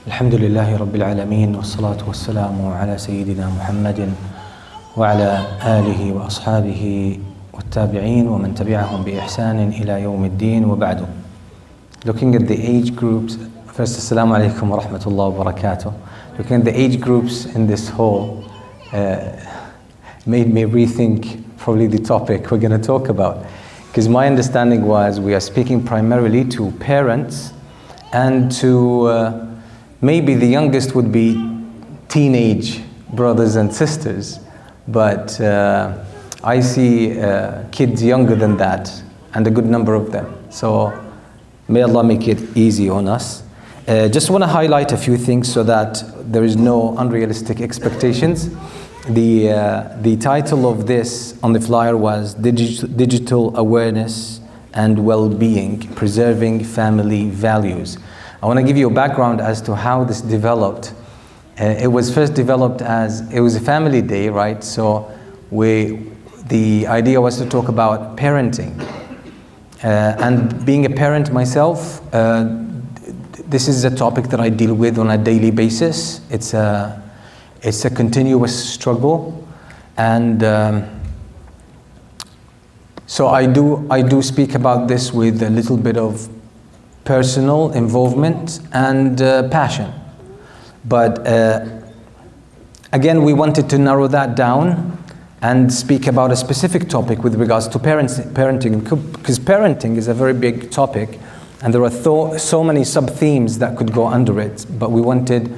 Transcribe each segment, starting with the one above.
الحمد لله رب العالمين والصلاة والسلام على سيدنا محمد وعلى آله وأصحابه والتابعين ومن تبعهم بإحسان إلى يوم الدين وبعد. Looking at the age groups, first Assalamu alaikum wa rahmatullahi wa barakatuh. Looking at the age groups in this hall made me rethink probably the topic we're going to talk about. Because my understanding was we are speaking primarily to parents and to maybe the youngest would be teenage brothers and sisters, but I see kids younger than that and a good number of them. So may Allah make it easy on us. Just want to highlight a few things so that there is no unrealistic expectations. The title of this on the flyer was Digital Awareness and Wellbeing, Preserving Family Values. I want to give you a background as to how this developed. It was first developed as, it was a family day, right? So the idea was to talk about parenting. And being a parent myself, this is a topic that I deal with on a daily basis. It's a continuous struggle, and so I do speak about this with a little bit of personal involvement and passion. But again, we wanted to narrow that down and speak about a specific topic with regards to parenting, because parenting is a very big topic, and there are so many sub-themes that could go under it. But we wanted,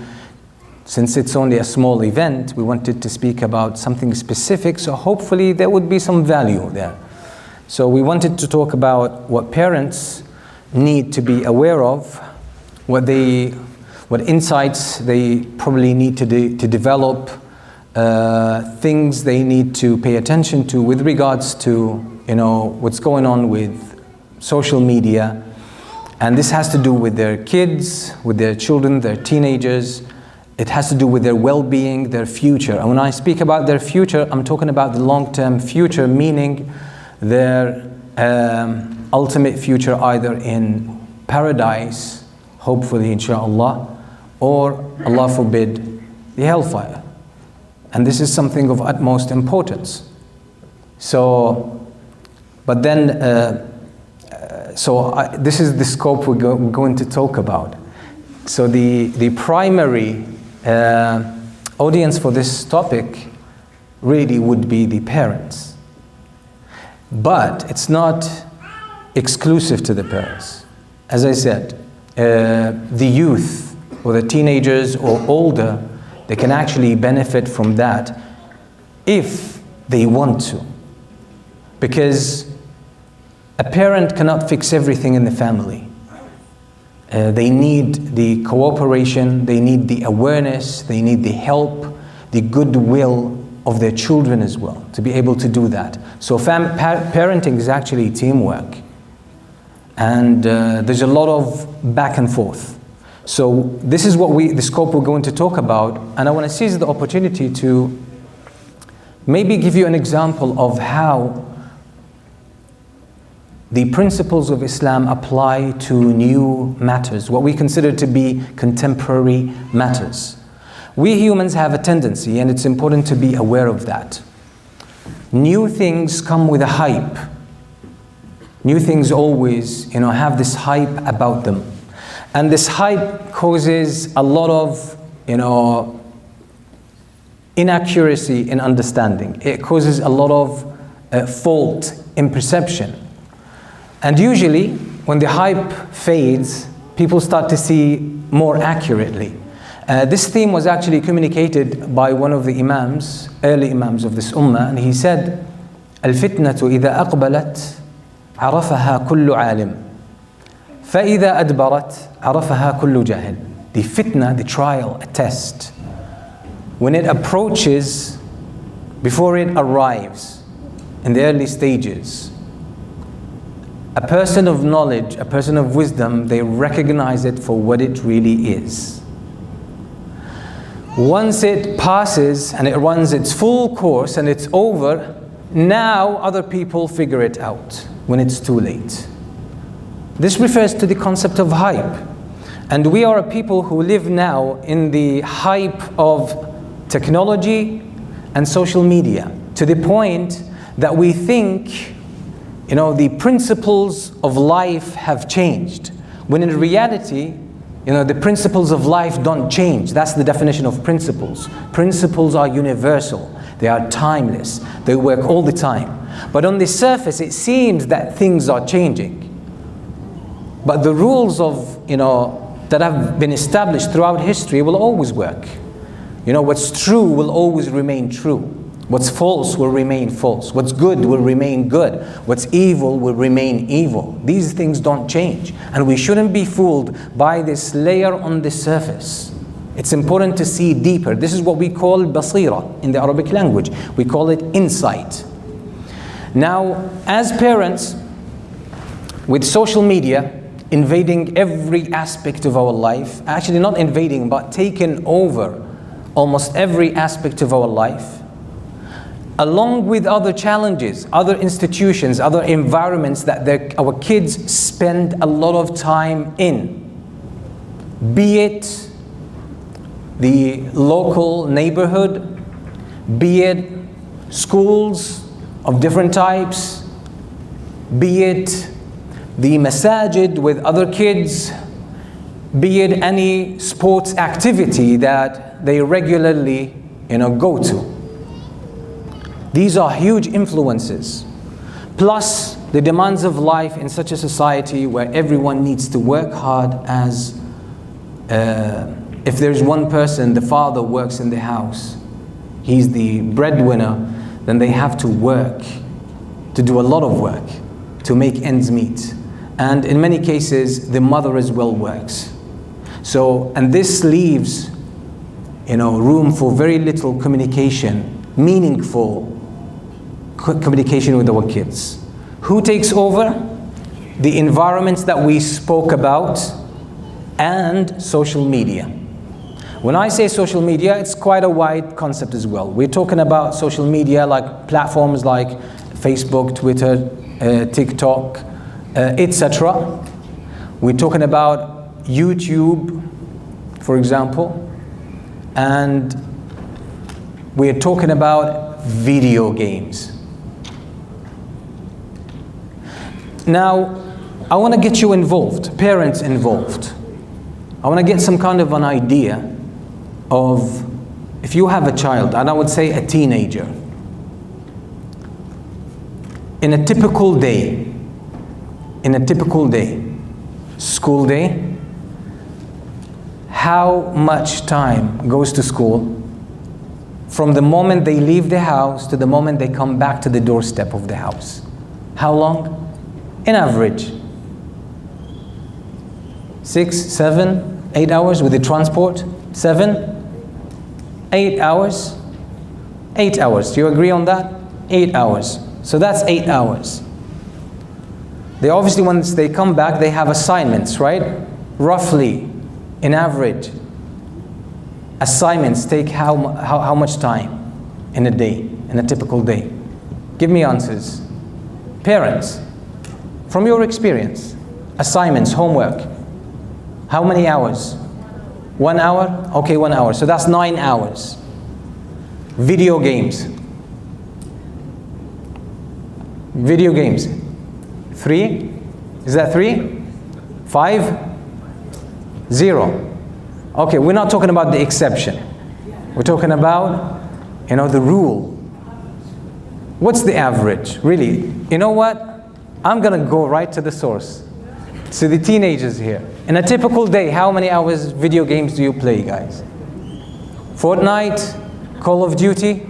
since it's only a small event, we wanted to speak about something specific, so hopefully there would be some value there. So we wanted to talk about what parents need to be aware of, what insights they probably need to develop, things they need to pay attention to with regards to, what's going on with social media. And this has to do with their kids, with their children, their teenagers. It has to do with their well-being, their future. And when I speak about their future, I'm talking about the long-term future, meaning their ultimate future either in paradise, hopefully inshaAllah, or Allah forbid, the hellfire. And this is something of utmost importance. So, but then, this is the scope we're going to talk about. So the primary audience for this topic really would be the parents. But it's not exclusive to the parents. As I said, the youth or the teenagers or older, they can actually benefit from that if they want to. Because a parent cannot fix everything in the family. They need the cooperation, they need the awareness, they need the help, the goodwill of their children as well, to be able to do that. So parenting is actually teamwork. And there's a lot of back and forth. So this is the scope we're going to talk about, and I want to seize the opportunity to maybe give you an example of how the principles of Islam apply to new matters, what we consider to be contemporary matters. We humans have a tendency, and it's important to be aware of that. New things come with a hype. New things always, have this hype about them. And this hype causes a lot of, inaccuracy in understanding. It causes a lot of fault in perception. And usually, when the hype fades, people start to see more accurately. This theme was actually communicated by one of the imams, early imams of this ummah, and he said, الفتنة إذا أقبلت عرفها كل عالم فإذا أدبرت عرفها كل جاهل. The fitna, the trial, a test, when it approaches, before it arrives, in the early stages, a person of knowledge, a person of wisdom, they recognize it for what it really is. Once it passes and it runs its full course and it's over, now other people figure it out when it's too late. This refers to the concept of hype. And we are a people who live now in the hype of technology and social media, to the point that we think, the principles of life have changed, when in reality, the principles of life don't change. That's the definition of principles. Principles are universal. They are timeless. They work all the time. But on the surface, it seems that things are changing. But the rules of, that have been established throughout history will always work. What's true will always remain true. What's false will remain false. What's good will remain good. What's evil will remain evil. These things don't change. And we shouldn't be fooled by this layer on the surface. It's important to see deeper. This is what we call basira in the Arabic language. We call it insight. Now, as parents, with social media invading every aspect of our life, actually not invading, but taking over almost every aspect of our life, along with other challenges, other institutions, other environments that our kids spend a lot of time in, be it the local neighborhood, be it schools of different types, be it the masajid with other kids, be it any sports activity that they regularly go to. These are huge influences. Plus the demands of life in such a society where everyone needs to work hard, as if there's one person, the father works in the house, he's the breadwinner, then they have to work, to do a lot of work to make ends meet. And in many cases, the mother as well works. And this leaves room for very little communication, meaningful communication with our kids. Who takes over? The environments that we spoke about and social media. When I say social media, it's quite a wide concept as well. We're talking about social media like platforms like Facebook, Twitter, TikTok, etc. We're talking about YouTube, for example, and we're talking about video games. Now, I want to get you involved, parents involved. I want to get some kind of an idea of, if you have a child, and I would say a teenager, in a typical day, school day, how much time goes to school from the moment they leave the house to the moment they come back to the doorstep of the house? How long? In average, 6, 7, 8 hours with the transport. 7, 8 hours. 8 hours. Do you agree on that? 8 hours. So that's 8 hours. They obviously, once they come back, they have assignments, right? Roughly, in average, assignments take how much time in a day, in a typical day? Give me answers. Parents, from your experience, assignments, homework, how many hours? 1 hour? Okay, 1 hour. So that's 9 hours. Video games. Video games. 3? Is that 3? 5? 0. Okay, we're not talking about the exception. We're talking about, the rule. What's the average? Really, you know what? I'm going to go right to the source. So the teenagers here. In a typical day, how many hours video games do you play, guys? Fortnite? Call of Duty?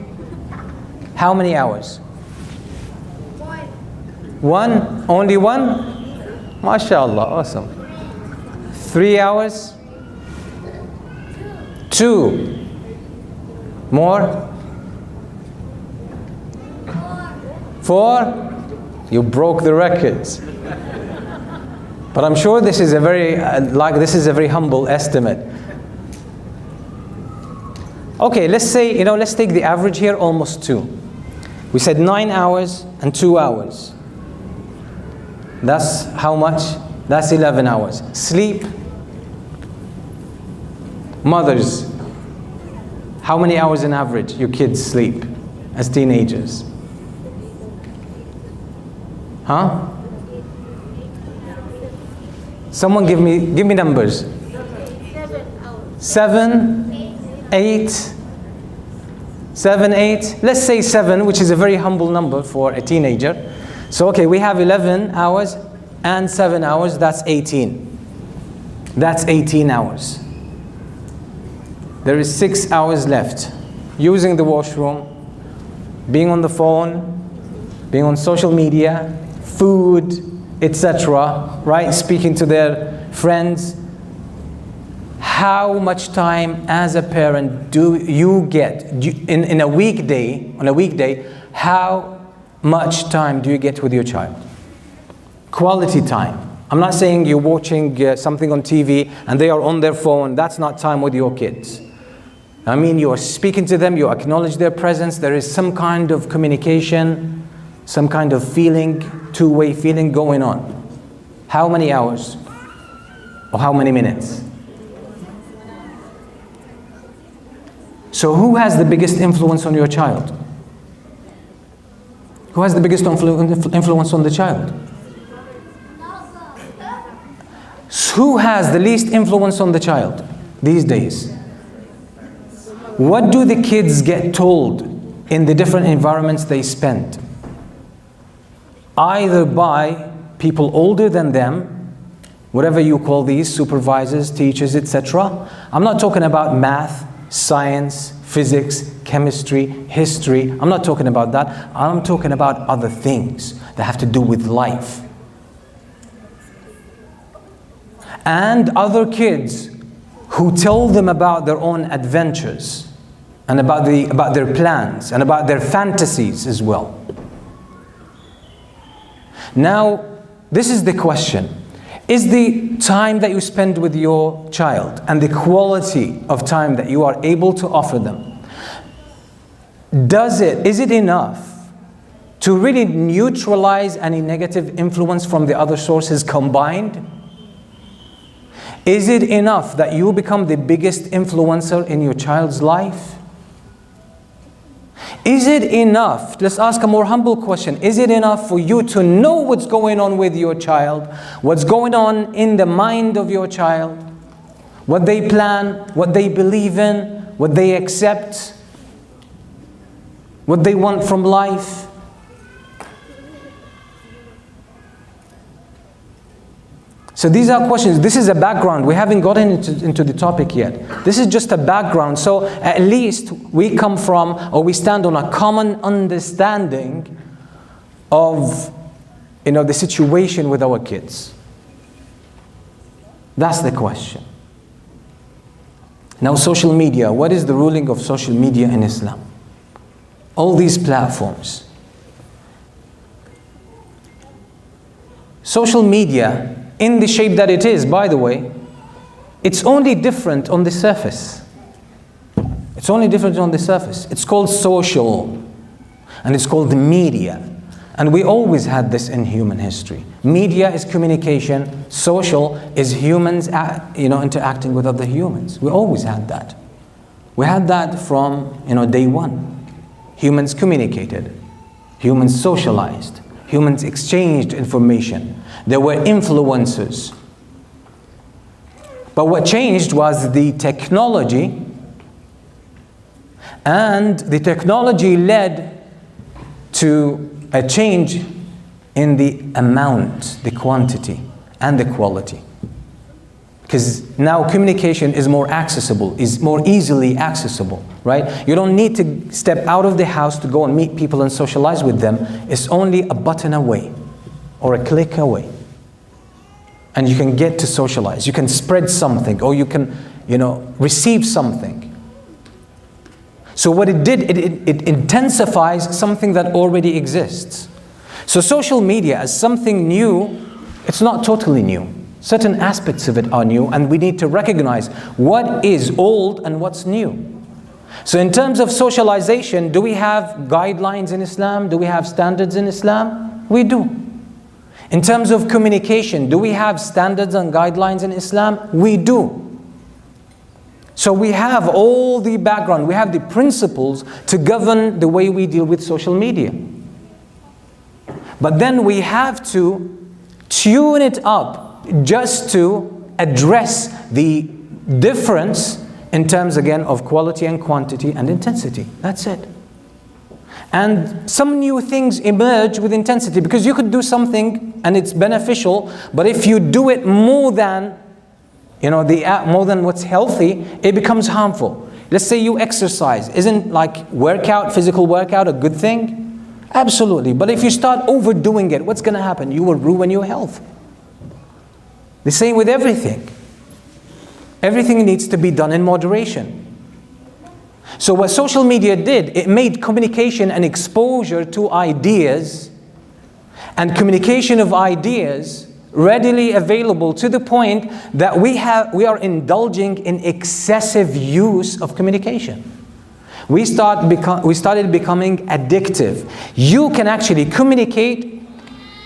How many hours? 1? Only 1? MashaAllah, awesome. 3 hours? 2? More? 4? You broke the records. But I'm sure this is a very humble estimate. Okay, let's say, let's take the average here, almost 2. We said 9 hours and 2 hours. That's how much? That's 11 hours. Sleep, Mothers, how many hours on average your kids sleep as teenagers? Huh? Someone give me numbers. 7, 8, 7, 8. Let's say 7, which is a very humble number for a teenager. So okay, we have 11 hours and 7 hours, that's 18. That's 18 hours. There is 6 hours left. Using the washroom, being on the phone, being on social media, food, etc., right? Speaking to their friends. How much time as a parent do you get in a weekday, on a weekday, how much time do you get with your child? Quality time. I'm not saying you're watching something on TV and they are on their phone. That's not time with your kids. I mean, you are speaking to them, you acknowledge their presence, there is some kind of communication, some kind of feeling, two-way feeling going on. How many hours? Or how many minutes? So who has the biggest influence on your child? Who has the biggest influence on the child? Who has the least influence on the child these days? What do the kids get told in the different environments they spend? Either by people older than them, whatever you call these, supervisors, teachers, etc. I'm not talking about math, science, physics, chemistry, history. I'm not talking about that. I'm talking about other things that have to do with life. And other kids who tell them about their own adventures and about their plans and about their fantasies as well. Now, this is the question. Is the time that you spend with your child and the quality of time that you are able to offer them, is it enough to really neutralize any negative influence from the other sources combined? Is it enough that you become the biggest influencer in your child's life? Is it enough, let's ask a more humble question, is it enough for you to know what's going on with your child, what's going on in the mind of your child, what they plan, what they believe in, what they accept, what they want from life? So these are questions. This is a background. We haven't gotten into the topic yet. This is just a background. So at least we come from, or we stand on a common understanding of, the situation with our kids. That's the question. Now, social media. What is the ruling of social media in Islam? All these platforms. Social media, in the shape that it is, by the way, it's only different on the surface. It's only different on the surface. It's called social, and it's called the media. And we always had this in human history. Media is communication. Social is humans, interacting with other humans. We always had that. We had that from, day one. Humans communicated. Humans socialized. Humans exchanged information. There were influencers. But what changed was the technology, and the technology led to a change in the amount, the quantity, and the quality. Because now communication is more accessible, is more easily accessible, right? You don't need to step out of the house to go and meet people and socialize with them. It's only a button away or a click away. And you can get to socialize. You can spread something, or you can, receive something. So what it did, it intensifies something that already exists. So social media as something new, it's not totally new. Certain aspects of it are new, and we need to recognize what is old and what's new. So in terms of socialization, do we have guidelines in Islam? Do we have standards in Islam? We do. In terms of communication, do we have standards and guidelines in Islam? We do. So we have all the background, we have the principles to govern the way we deal with social media. But then we have to tune it up just to address the difference in terms, again, of quality and quantity and intensity. That's it. And some new things emerge with intensity, because you could do something and it's beneficial, but if you do it more than, more than what's healthy, it becomes harmful. Let's say you exercise. Isn't like physical workout a good thing? Absolutely. But if you start overdoing it, what's going to happen? You will ruin your health. The same with everything. Everything needs to be done in moderation. So what social media did, it made communication and exposure to ideas and communication of ideas readily available, to the point that we are indulging in excessive use of communication. We started becoming addictive. You can actually communicate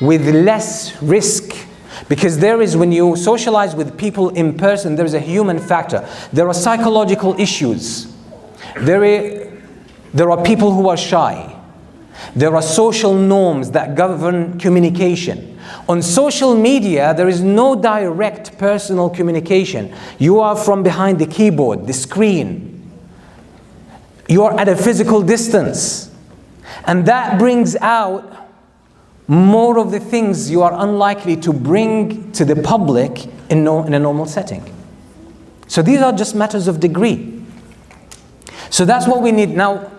with less risk, because when you socialize with people in person, there is a human factor. There are psychological issues. There are people who are shy. There are social norms that govern communication. On social media, there is no direct personal communication. You are from behind the keyboard, the screen. You are at a physical distance. And that brings out more of the things you are unlikely to bring to the public in a normal setting. So these are just matters of degree. So that's what we need. Now,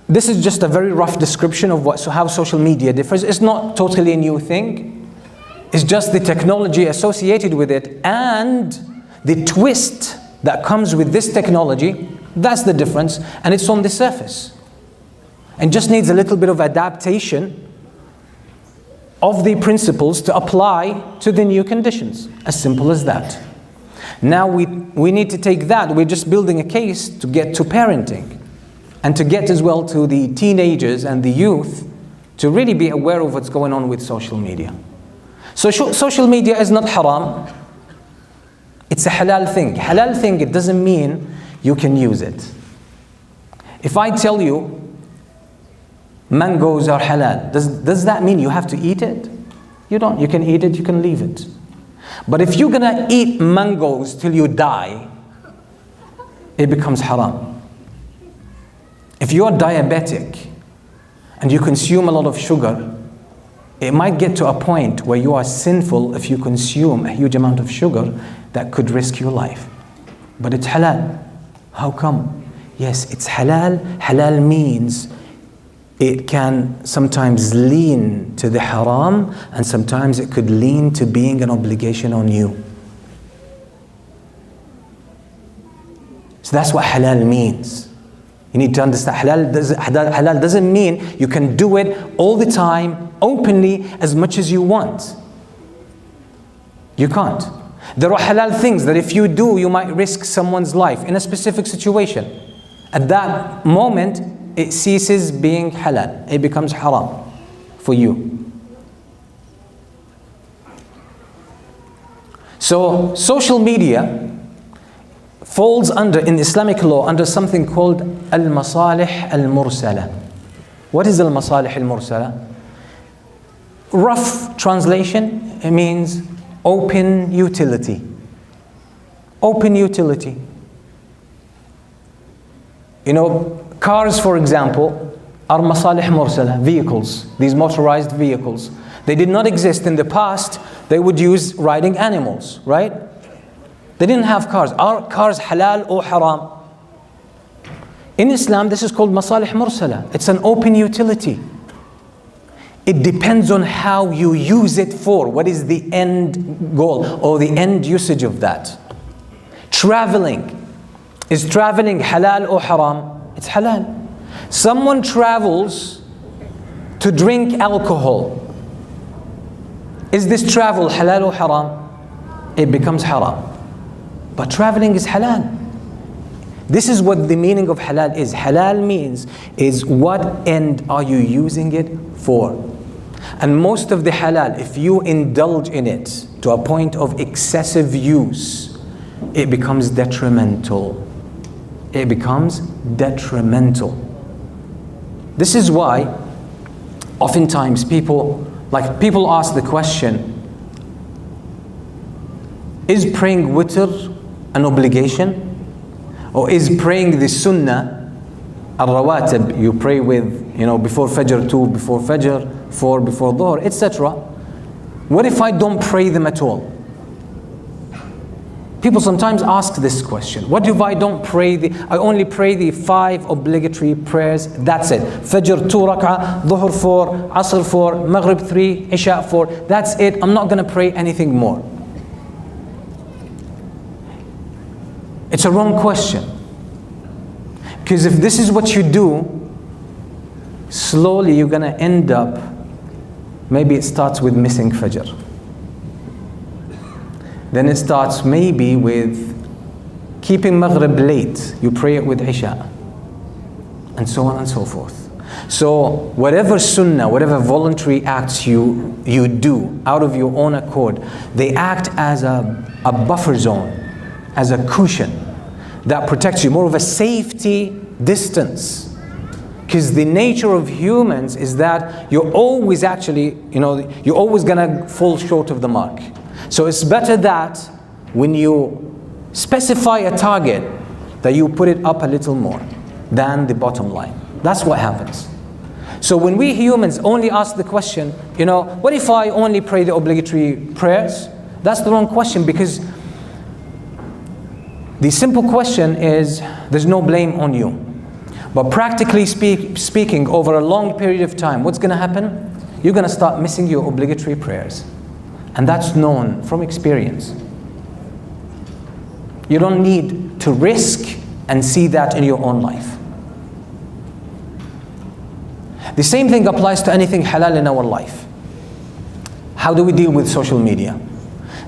this is just a very rough description of how social media differs. It's not totally a new thing. It's just the technology associated with it and the twist that comes with this technology. That's the difference, and it's on the surface. And just needs a little bit of adaptation of the principles to apply to the new conditions. As simple as that. Now we need to take that. We're just building a case to get to parenting, and to get as well to the teenagers and the youth to really be aware of what's going on with social media. So social media is not haram. It's a halal thing. Halal thing, it doesn't mean you can use it. If I tell you mangoes are halal, does that mean you have to eat it? You don't. You can eat it, you can leave it. But if you're gonna eat mangoes till you die, it becomes haram. If you're diabetic and you consume a lot of sugar, it might get to a point where you are sinful if you consume a huge amount of sugar that could risk your life. But it's halal. How come? Yes, it's halal. Halal means it can sometimes lean to the haram, and sometimes it could lean to being an obligation on you. So that's what halal means. You need to understand, halal doesn't mean you can do it all the time, openly, as much as you want. You can't. There are halal things that if you do, you might risk someone's life in a specific situation. At that moment, it ceases being halal. It becomes haram for you. So, social media falls under, in Islamic law, under something called al-masalih al-mursala. What is al-masalih al-mursala? Rough translation, it means open utility. Open utility. Cars, for example, are masalih mursala, vehicles, these motorized vehicles. They did not exist in the past. They would use riding animals, right? They didn't have cars. Are cars halal or haram? In Islam, this is called masalih mursala. It's an open utility. It depends on how you use it for. What is the end goal or the end usage of that? Traveling. Is traveling halal or haram? It's halal. Someone travels to drink alcohol. Is this travel halal or haram? It becomes haram. But traveling is halal. This is what the meaning of halal is. Halal means is what end are you using it for? And most of the halal, if you indulge in it to a point of excessive use, it becomes detrimental. it becomes detrimental. This is why oftentimes people ask the question, is praying witr an obligation? Or is praying the sunnah, al-rawatib, you pray with, before Fajr 2, before Fajr 4, before Dhuhr, etc. What if I don't pray them at all? People sometimes ask this question. What if I don't pray I only pray the 5 obligatory prayers, that's it. Fajr 2 rak'ah, Dhuhr 4, Asr 4, Maghrib 3, Isha 4, that's it. I'm not going to pray anything more. It's a wrong question. Because if this is what you do, slowly you're going to end up, maybe it starts with missing Fajr. Then it starts maybe with keeping Maghrib late. You pray it with Isha. And so on and so forth. So whatever sunnah, whatever voluntary acts you do out of your own accord, they act as a buffer zone, as a cushion that protects you, more of a safety distance. Because the nature of humans is that you're always you're always gonna fall short of the mark. So it's better that when you specify a target, that you put it up a little more than the bottom line. That's what happens. So when we humans only ask the question, what if I only pray the obligatory prayers? That's the wrong question, because the simple question is, there's no blame on you. But practically speaking, over a long period of time, what's going to happen? You're going to start missing your obligatory prayers. And that's known from experience. You don't need to risk and see that in your own life. The same thing applies to anything halal in our life. How do we deal with social media?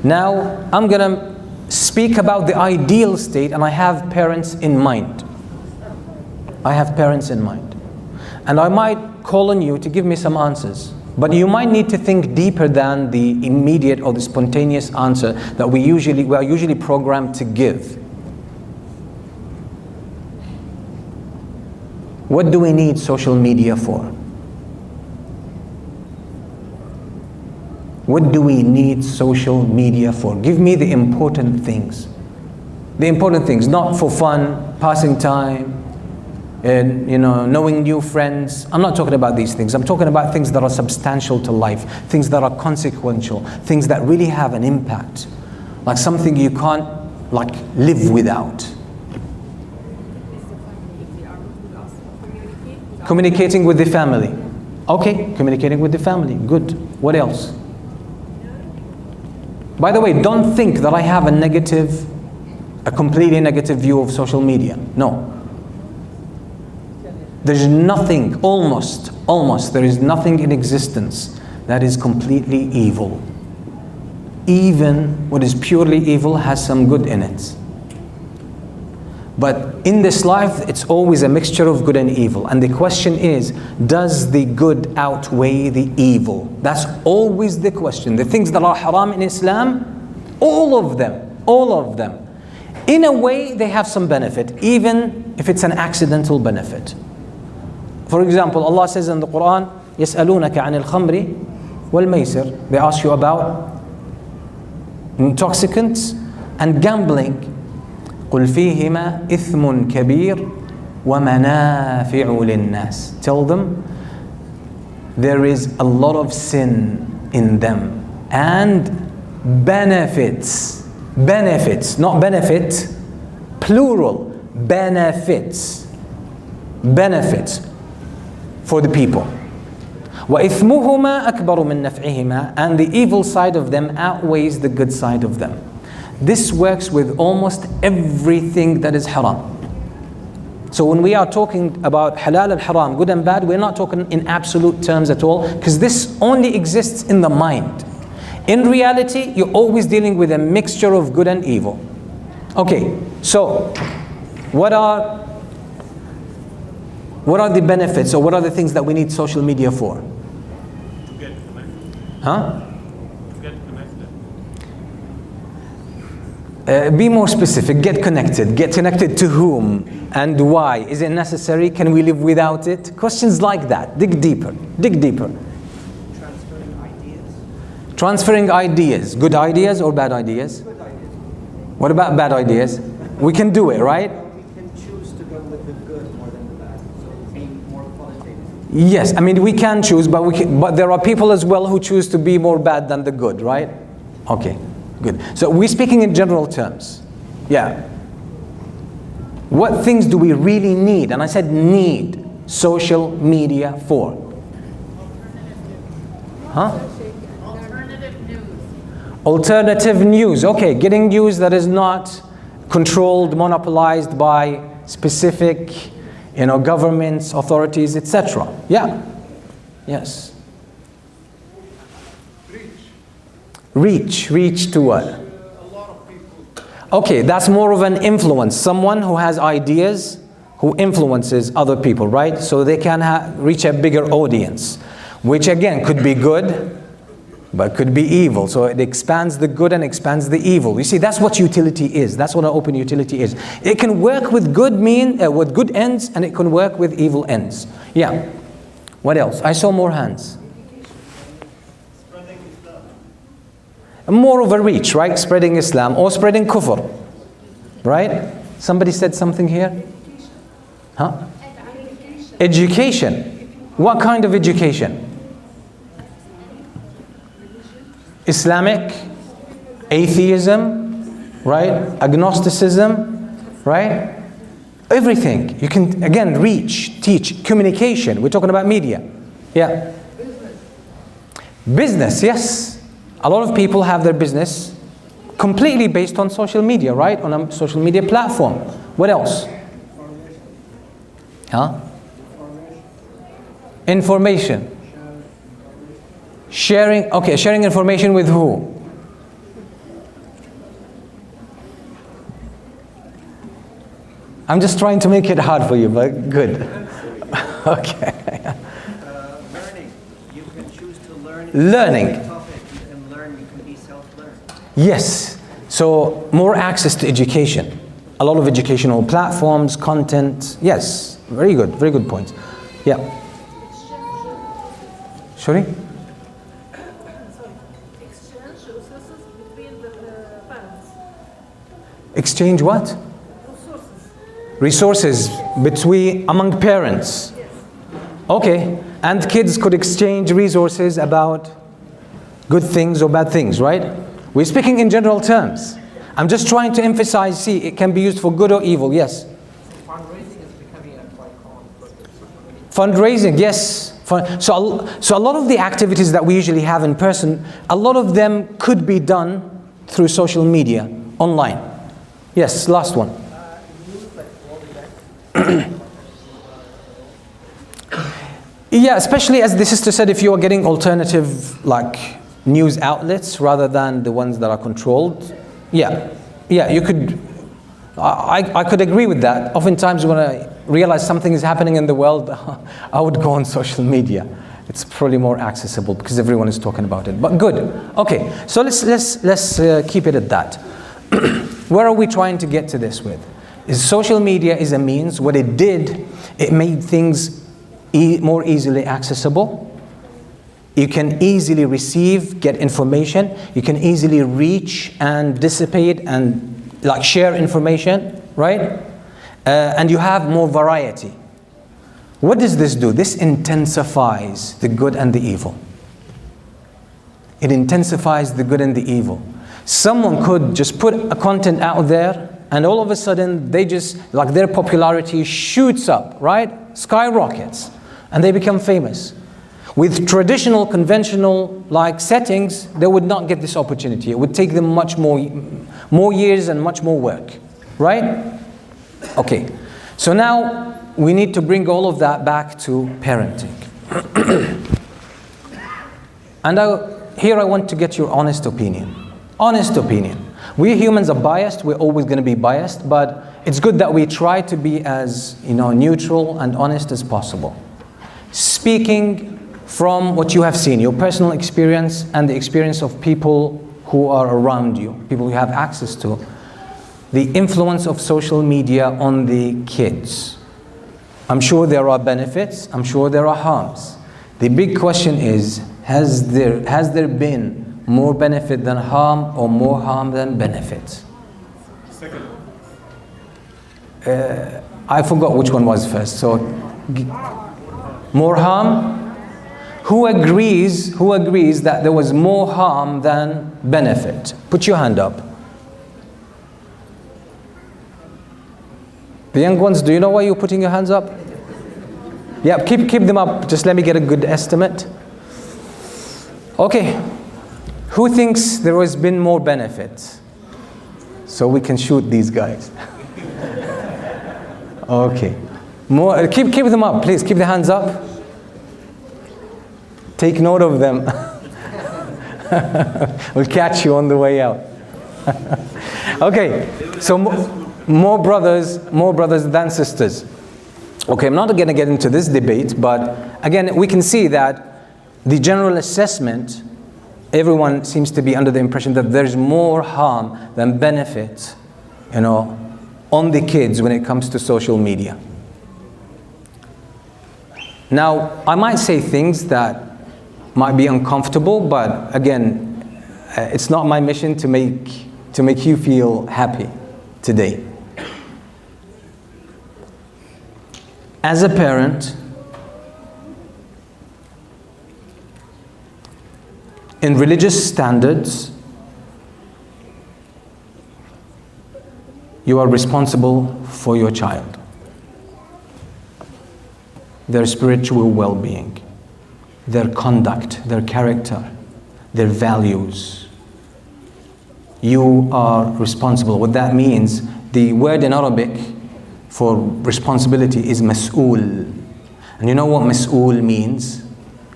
Now, I'm going to speak about the ideal state, and I have parents in mind. I have parents in mind. And I might call on you to give me some answers. But you might need to think deeper than the immediate or the spontaneous answer that we are usually programmed to give. What do we need social media for? What do we need social media for? Give me the important things. The important things, not for fun, passing time, and knowing new friends. I'm not talking about these things. I'm talking about things that are substantial to life, things that are consequential, things that really have an impact, like something you can't live without. Communicating with the family. Okay, communicating with the family. Good. What else? By the way, don't think that I have a completely negative view of social media. No. There's nothing, almost, there is nothing in existence that is completely evil. Even what is purely evil has some good in it. But in this life, it's always a mixture of good and evil. And the question is, does the good outweigh the evil? That's always the question. The things that are haram in Islam, all of them, in a way they have some benefit, even if it's an accidental benefit. For example, Allah says in the Quran, يَسْأَلُونَكَ عَنِ الْخَمْرِ وَالْمَيْسِرِ. They ask you about intoxicants and gambling. قُلْ فِيهِمَا إِثْمٌ كَبِيرٌ وَمَنَافِعُ لِلنَّاسِ. Tell them, there is a lot of sin in them and benefits, not benefit, plural, benefits for the people. وَإِثْمُهُمَا أَكْبَرُ مِنْ نَفْعِهِمَا. And the evil side of them outweighs the good side of them. This works with almost everything that is haram. So when we are talking about halal and haram, good and bad, we're not talking in absolute terms at all, because this only exists in the mind. In reality, you're always dealing with a mixture of good and evil. Okay, so what are the benefits, or what are the things that we need social media for? To get connected. Huh? To get connected. Be more specific. Get connected. Get connected to whom and why? Is it necessary? Can we live without it? Questions like that. Dig deeper. Dig deeper. Transferring ideas. Transferring ideas. Good ideas or bad ideas? Good ideas. What about bad ideas? We can do it, right? We can choose to go with the good more than the bad. So being more qualitative. Yes, I mean we can choose, but there are people as well who choose to be more bad than the good, right? Okay, good. So we're speaking in general terms. Yeah. What things do we really need? And I said need social media for. Huh? Alternative news. Alternative news. Okay, getting news that is not controlled, monopolized by specific, governments, authorities, etc. Yeah. Yes. Reach to what? A lot of people. Okay, that's more of an influence. Someone who has ideas, who influences other people, right? So they can reach a bigger audience, which again could be good, but could be evil. So it expands the good and expands the evil. You see, that's what utility is. That's what an open utility is. It can work with with good ends, and it can work with evil ends. Yeah. What else? I saw more hands. Spreading Islam. More of a reach, right? Spreading Islam or spreading kufr, right? Somebody said something here? Huh? Education. What kind of education? Islamic, atheism, right? Agnosticism, right? Everything. You can, again, reach, teach, communication. We're talking about media. Yeah. Business, yes. A lot of people have their business completely based on social media, right? On a social media platform. What else? Huh? Information. Sharing, okay, sharing information with who? I'm just trying to make it hard for you, but good. Okay. Learning. You can choose to learn. Learning. Any topic you can learn. You can be self-learned. Yes. So more access to education. A lot of educational platforms, content. Yes. Very good point. Yeah. Sorry? Exchange resources between the parents. Exchange what? Resources among parents. Yes. Okay. And kids could exchange resources about good things or bad things, right? We're speaking in general terms. I'm just trying to emphasize, see, it can be used for good or evil, yes. Fundraising is becoming a quite common practice. Fundraising, yes. So a lot of the activities that we usually have in person, a lot of them could be done through social media, online. Yes, last one. Yeah, especially as the sister said, if you are getting alternative news outlets rather than the ones that are controlled. Yeah, you could, I could agree with that. Oftentimes when I realize something is happening in the world, I would go on social media. It's probably more accessible because everyone is talking about it. But good. Okay, so let's keep it at that. Where are we trying to get to this with? Is social media is a means. What it did, it made things more easily accessible. You can easily receive, get information. You can easily reach and dissipate and share information, right? And you have more variety. What does this do? This intensifies the good and the evil. It intensifies the good and the evil. Someone could just put a content out there and all of a sudden they just, their popularity shoots up, right? Skyrockets. And they become famous. With traditional, conventional settings, they would not get this opportunity. It would take them much more years and much more work, right? Okay, so now we need to bring all of that back to parenting. And here I want to get your honest opinion. Honest opinion. We humans are biased, we're always going to be biased, but it's good that we try to be as neutral and honest as possible. Speaking from what you have seen, your personal experience and the experience of people who are around you, people you have access to. the influence of social media on the kids. I'm sure there are benefits, I'm sure there are harms. The big question is, has there been more benefit than harm, or more harm than benefit? Second. I forgot which one was first. So, more harm? Who agrees that there was more harm than benefit? Put your hand up. The young ones, do you know why you're putting your hands up? Yeah, keep them up. Just let me get a good estimate. Okay. Who thinks there has been more benefit? So we can shoot these guys. Okay. More. Keep them up, please. Keep the hands up. Take note of them. We'll catch you on the way out. Okay. So more brothers than sisters. Okay, I'm not going to get into this debate, but again, we can see that the general assessment, everyone seems to be under the impression that there's more harm than benefit, on the kids when it comes to social media. Now, I might say things that might be uncomfortable, but again, it's not my mission to make you feel happy today. As a parent, in religious standards, you are responsible for your child, their spiritual well-being, their conduct, their character, their values. You are responsible. What that means, the word in Arabic for responsibility is mas'ool. And you know what mas'ool means?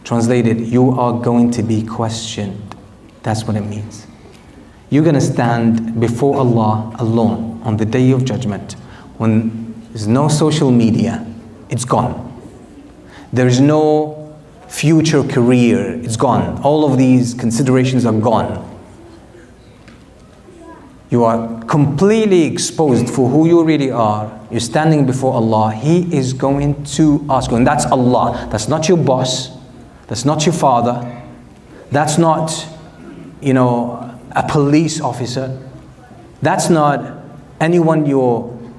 Translated, you are going to be questioned. That's what it means. You're going to stand before Allah alone on the day of judgment. When there's no social media, it's gone. There is no future career, it's gone. All of these considerations are gone. You are completely exposed for who you really are. You're standing before Allah. He is going to ask you, and that's Allah. That's not your boss. That's not your father. That's not, a police officer. That's not anyone you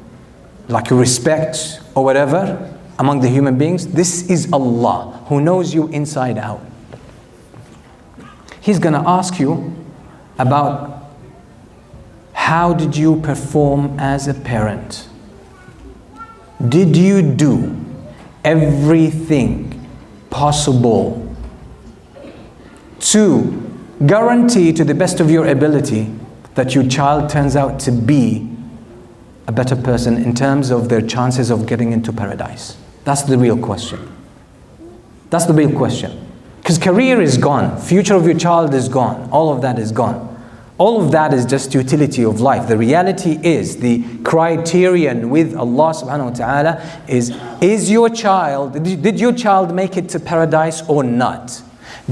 respect or whatever among the human beings. This is Allah who knows you inside out. He's going to ask you about how did you perform as a parent? Did you do everything possible to guarantee to the best of your ability that your child turns out to be a better person in terms of their chances of getting into paradise? That's the real question. That's the real question. Because career is gone. Future of your child is gone. All of that is gone. All of that is just utility of life. The reality is, the criterion with Allah subhanahu wa ta'ala is your child, did your child make it to paradise or not?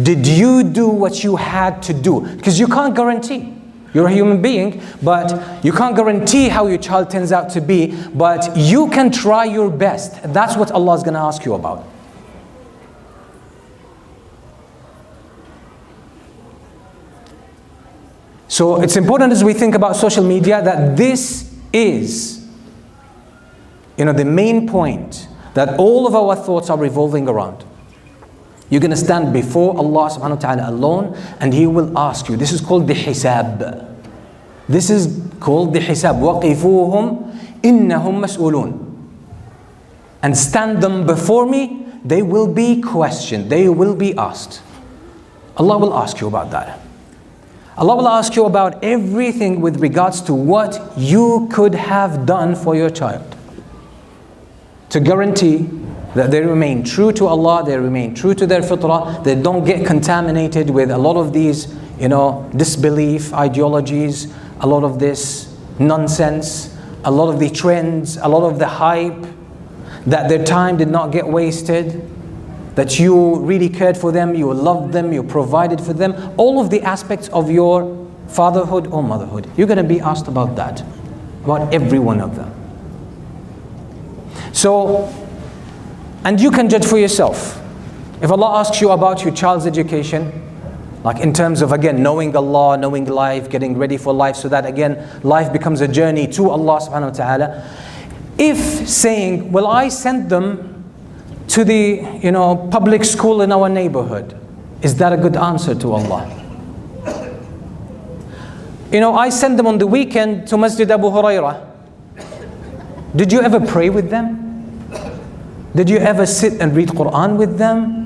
Did you do what you had to do? Because you can't guarantee. You're a human being, but you can't guarantee how your child turns out to be, but you can try your best. That's what Allah is going to ask you about. So it's important as we think about social media that this is, the main point that all of our thoughts are revolving around. You're going to stand before Allah subhanahu wa ta'ala alone, and He will ask you. This is called the hisab. This is called the hisab. وَقِفُوهُمْ إِنَّهُمْ مَسْئُولُونَ. And stand them before me, they will be questioned. They will be asked. Allah will ask you about that. Allah will ask you about everything with regards to what you could have done for your child to guarantee that they remain true to Allah, they remain true to their fitrah, they don't get contaminated with a lot of these, disbelief ideologies, a lot of this nonsense, a lot of the trends, a lot of the hype, that their time did not get wasted, that you really cared for them, you loved them, you provided for them, all of the aspects of your fatherhood or motherhood. You're going to be asked about that. About every one of them. So, and you can judge for yourself. If Allah asks you about your child's education, like in terms of, again, knowing Allah, knowing life, getting ready for life, so that again, life becomes a journey to Allah subhanahu wa ta'ala. If saying, well, I sent them to the, public school in our neighborhood, is that a good answer to Allah? I sent them on the weekend to Masjid Abu Hurairah. Did you ever pray with them? Did you ever sit and read Quran with them?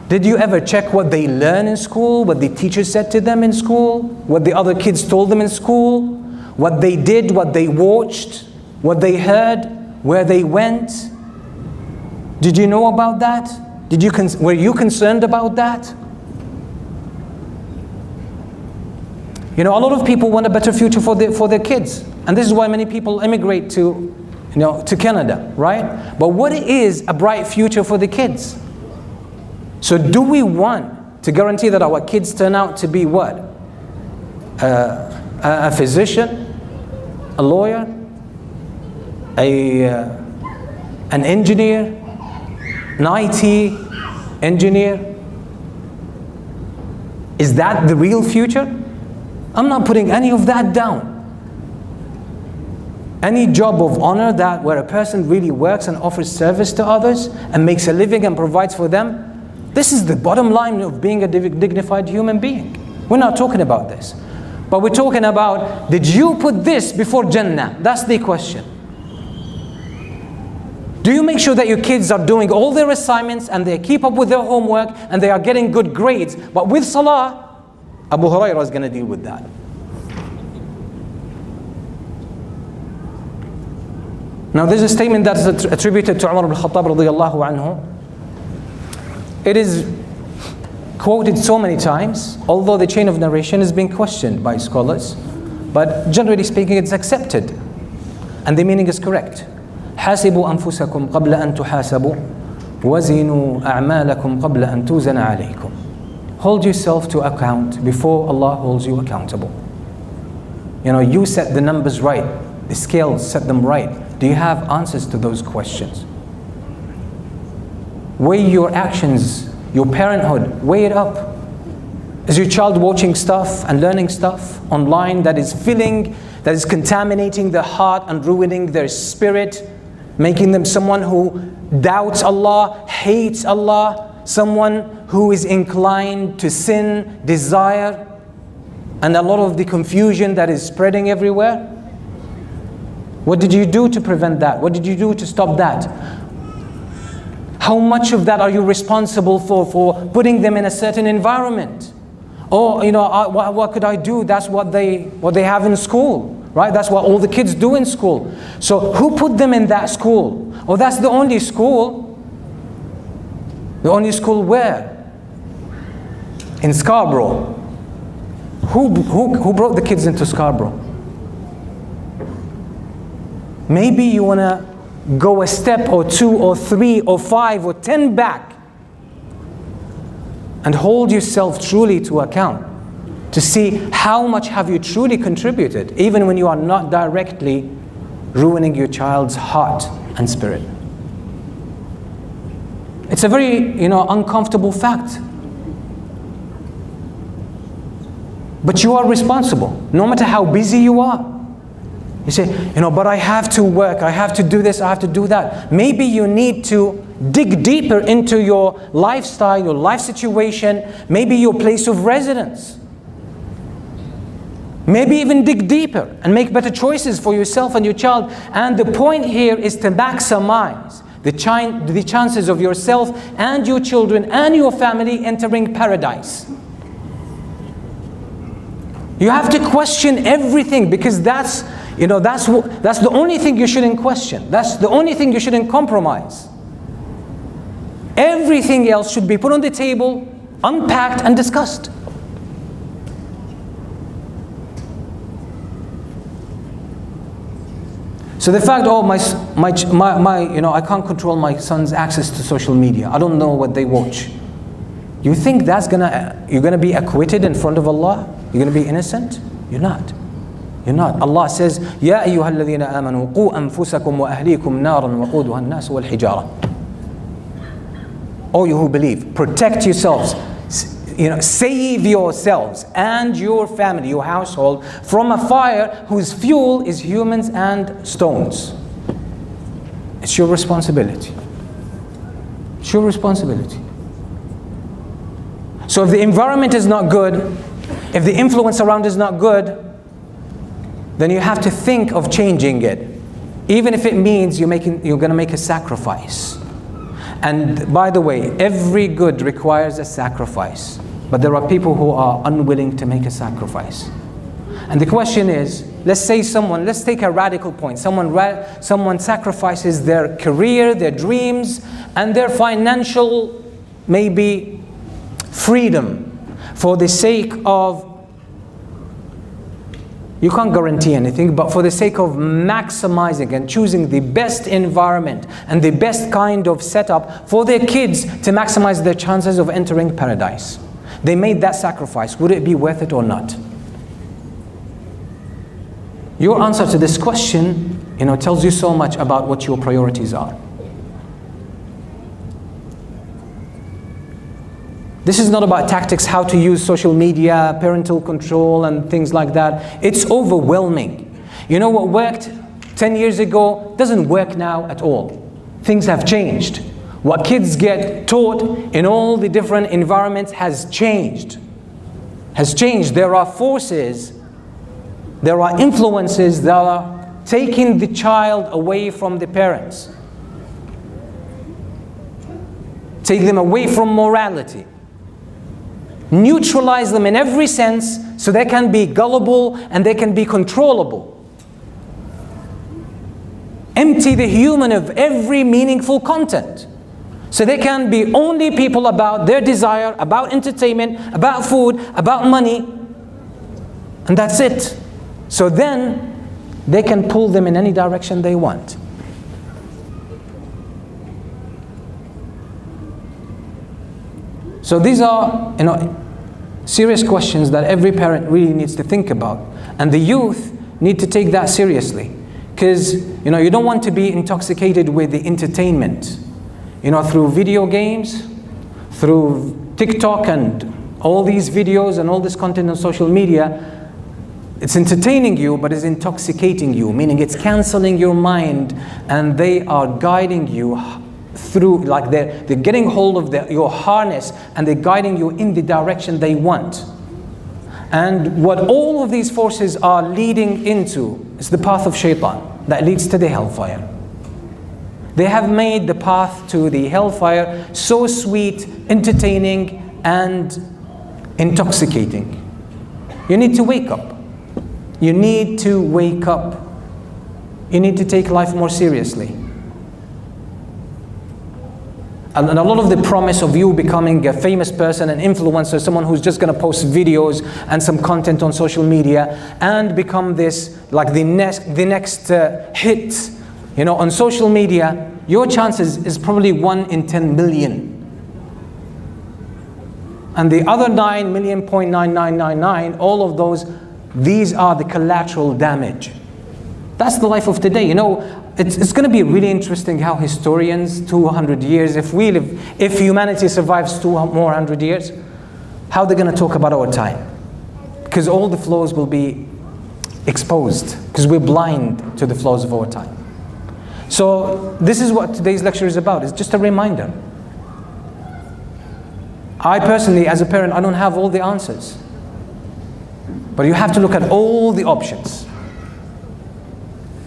Did you ever check what they learn in school, what the teacher said to them in school, what the other kids told them in school, what they did, what they watched, what they heard, where they went? Did you know about that? Were you concerned about that? A lot of people want a better future for their kids. And this is why many people immigrate to Canada, right? But what is a bright future for the kids? So do we want to guarantee that our kids turn out to be what? A physician, a lawyer, an engineer, an IT engineer? Is that the real future? I'm not putting any of that down. Any job of honor where a person really works and offers service to others and makes a living and provides for them, this is the bottom line of being a dignified human being. We're not talking about this. But we're talking about, did you put this before Jannah? That's the question. Do you make sure that your kids are doing all their assignments and they keep up with their homework and they are getting good grades? But with Salah, Abu Hurairah is going to deal with that. Now there's a statement that is attributed to Umar ibn Khattab radiyallahu anhu. It is quoted so many times, although the chain of narration has been questioned by scholars. But generally speaking, it's accepted. And the meaning is correct. حاسبوا أنفسكم قبل أن تحاسبوا وزنوا أعمالكم قبل أن توزن عليكم. Hold yourself to account before Allah holds you accountable. You set the numbers right, the scales, set them right. Do you have answers to those questions? Weigh your actions, your parenthood, weigh it up. Is your child watching stuff and learning stuff online that is contaminating their heart and ruining their spirit, making them someone who doubts Allah, hates Allah, someone who is inclined to sin, desire, and a lot of the confusion that is spreading everywhere? What did you do to prevent that? What did you do to stop that? How much of that are you responsible for putting them in a certain environment? Or, what could I do? That's what they have in school, right? That's what all the kids do in school. So who put them in that school? Oh, that's the only school. The only school where? In Scarborough. Who brought the kids into Scarborough? Maybe you want to go a step or two or three or 5 or 10 back and hold yourself truly to account to see how much have you truly contributed, even when you are not directly ruining your child's heart and spirit. It's a very, uncomfortable fact. But you are responsible, no matter how busy you are. You say, but I have to work, I have to do this, I have to do that. Maybe you need to dig deeper into your lifestyle, your life situation, maybe your place of residence. Maybe even dig deeper and make better choices for yourself and your child. And the point here is to maximize the chances of yourself and your children and your family entering paradise. You have to question everything, because that's the only thing you shouldn't question. That's the only thing you shouldn't compromise. Everything else should be put on the table, unpacked and discussed. So the fact, I can't control my son's access to social media. I don't know what they watch. You think you're gonna be acquitted in front of Allah? You're gonna be innocent? You're not. You're not. Allah says, يَا أَيُّهَا الَّذِينَ آمَنُوا قُوا أَنفُسَكُمْ وَأَهْلِيكُمْ نَارًا وَقُودُهَا النَّاسُ وَالْحِجَارَةُ. All you who believe, protect yourselves. Save yourselves and your family, your household, from a fire whose fuel is humans and stones. It's your responsibility. It's your responsibility. So if the environment is not good, if the influence around is not good, then you have to think of changing it. Even if it means you're going to make a sacrifice. And by the way, every good requires a sacrifice. But there are people who are unwilling to make a sacrifice. And the question is, let's take a radical point. Someone sacrifices their career, their dreams, and their financial, maybe, freedom for the sake of, you can't guarantee anything, but for the sake of maximizing and choosing the best environment and the best kind of setup for their kids to maximize their chances of entering paradise. They made that sacrifice. Would it be worth it or not? Your answer to this question, tells you so much about what your priorities are. This is not about tactics, how to use social media, parental control, and things like that. It's overwhelming. You know what worked 10 years ago doesn't work now at all. Things have changed. What kids get taught in all the different environments has changed. There are forces, there are influences that are taking the child away from the parents. Take them away from morality. Neutralize them in every sense so they can be gullible and they can be controllable. Empty the human of every meaningful content. So they can be only people about their desire, about entertainment, about food, about money. And that's it. So then they can pull them in any direction they want. So these are, serious questions that every parent really needs to think about. And the youth need to take that seriously. Because, you don't want to be intoxicated with the entertainment. Through video games, through TikTok and all these videos and all this content on social media. It's entertaining you, but it's intoxicating you, meaning it's canceling your mind, and they are guiding you through, like they're getting hold of your harness, and they're guiding you in the direction they want. And what all of these forces are leading into is the path of shaitan that leads to the hellfire. They have made the path to the hellfire so sweet, entertaining, and intoxicating. You need to wake up. You need to wake up. You need to take life more seriously. And a lot of the promise of you becoming a famous person, an influencer, someone who's just going to post videos and some content on social media and become this, like the next hit, on social media, your chances is probably 1 in 10 million. And the other 9,000,000.9999, all of those, these are the collateral damage. That's the life of today. It's going to be really interesting how historians, 200 years, if humanity survives 200 years, how they're going to talk about our time. Because all the flaws will be exposed, because we're blind to the flaws of our time. So this is what today's lecture is about. It's just a reminder. I personally, as a parent, I don't have all the answers. But you have to look at all the options.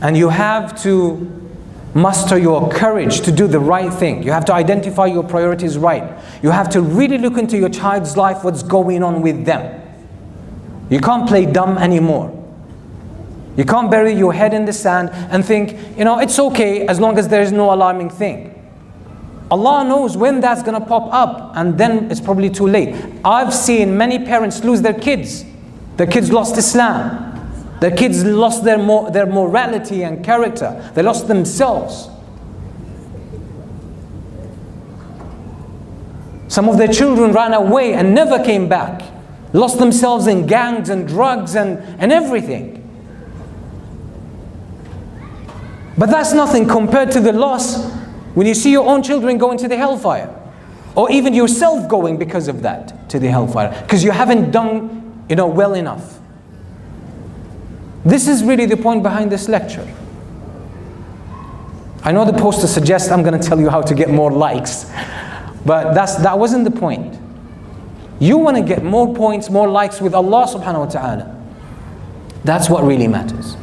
And you have to muster your courage to do the right thing. You have to identify your priorities right. You have to really look into your child's life, what's going on with them. You can't play dumb anymore. You can't bury your head in the sand and think, it's okay as long as there is no alarming thing. Allah knows when that's going to pop up, and then it's probably too late. I've seen many parents lose their kids. Their kids lost Islam. Their kids lost their morality and character. They lost themselves. Some of their children ran away and never came back. Lost themselves in gangs and drugs and everything. But that's nothing compared to the loss when you see your own children go into the hellfire. Or even yourself going because of that to the hellfire. Because you haven't done, well enough. This is really the point behind this lecture. I know the poster suggests I'm going to tell you how to get more likes. But that wasn't the point. You want to get more points, more likes with Allah subhanahu wa ta'ala. That's what really matters.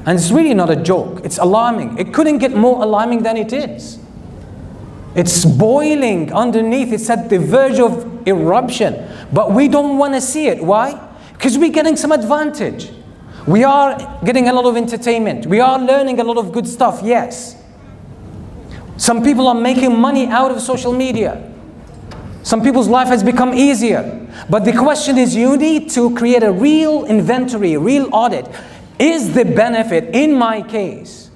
And it's really not a joke. It's alarming. It couldn't get more alarming than it is. It's boiling underneath. It's at the verge of eruption. But we don't want to see it. Why? Because we're getting some advantage. We are getting a lot of entertainment. We are learning a lot of good stuff, yes. Some people are making money out of social media. Some people's life has become easier. But the question is, you need to create a real inventory, a real audit. Is the benefit, in my case,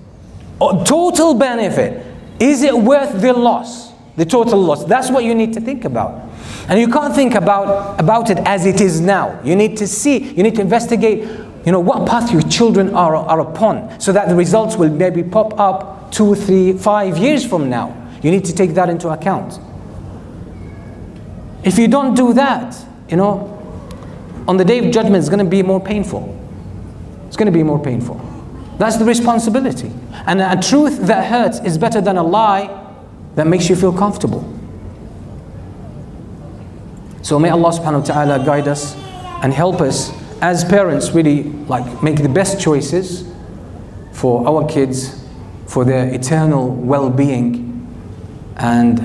total benefit, is it worth the loss, the total loss? That's what you need to think about. And you can't think about it as it is now. You need to see, you need to investigate, what path your children are upon, so that the results will maybe pop up 2, 3, 5 years from now. You need to take that into account. If you don't do that, on the day of judgment, it's going to be more painful. It's going to be more painful. That's the responsibility. And a truth that hurts is better than a lie that makes you feel comfortable. So may Allah subhanahu wa ta'ala guide us and help us as parents really make the best choices for our kids, for their eternal well-being and